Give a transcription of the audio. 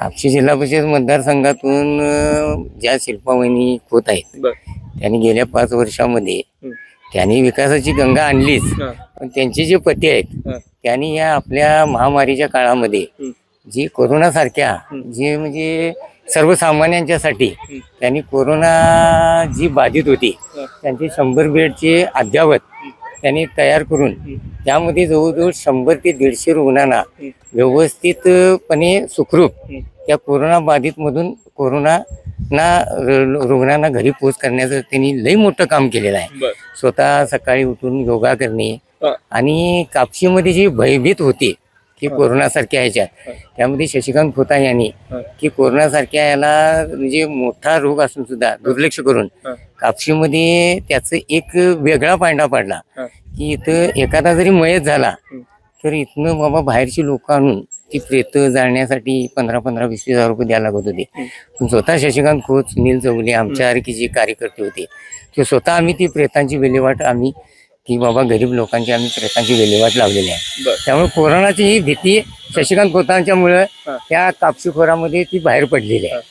कापशी जिल्हा परिषद मतदारसंघातून ज्या शिल्पावहिनी खोत आहेत बर त्यांनी गेल्या 5 वर्षामध्ये हं. त्यांनी विकासाची गंगा आणलीच, हा, पण त्यांचे जे पती आहेत हा, त्यांनी या आपल्या महामारीच्या काळामध्ये हं, जी कोरोनासारख्या जे म्हणजे सर्वसामान्यांच्यासाठी त्यांनी कोरोना जी बाधित होती त्यांचे 100 बेडचे अद्ययावत त्यांनी तयार करून त्यामध्ये जवळजवळ 100 ते 150 रुग्णांना व्यवस्थितपणे सुखरूप त्या कोरोना बाधितमधून रुग्णांना घरी पोच करण्याचं त्यांनी लई मोठं काम केलेलं आहे. बर स्वतः सकाळी उठून योगा करणे हा, आणि कापशीमध्ये जी भयभीत होती की कोरोनासारख्या ह्याच्यात त्यामध्ये शशिकांत खोता यांनी हा, की कोरोनासारख्या याला म्हणजे मोठा रोग असून सुद्धा दुर्लक्ष करून हा, कापशीमध्ये त्याचं एक वेगळा पांडा पडला हा, की इथं एखादा जरी मयत झाला हं. तर इथनं बाबा बाहेरची लोक आणून ती प्रेत जाळण्यासाठी 15-15, 20-20 हजार रुपये द्यायला लागत होते. पण स्वतः शशिकांत खोत, सुनील चौगुले आमच्यासारखी जे कार्यकर्ते होते ते स्वतः आम्ही ती प्रेतांची विल्हेवाट की बाबा गरीब लोकांची आम्ही प्रेतांची विल्हेवाट लावलेली आहे. बर त्यामुळे कोरोनाची ही भीती शशिकांत खोतांच्यामुळे हा. त्या कापशी खोरामध्ये ती बाहेर पडलेली आहे.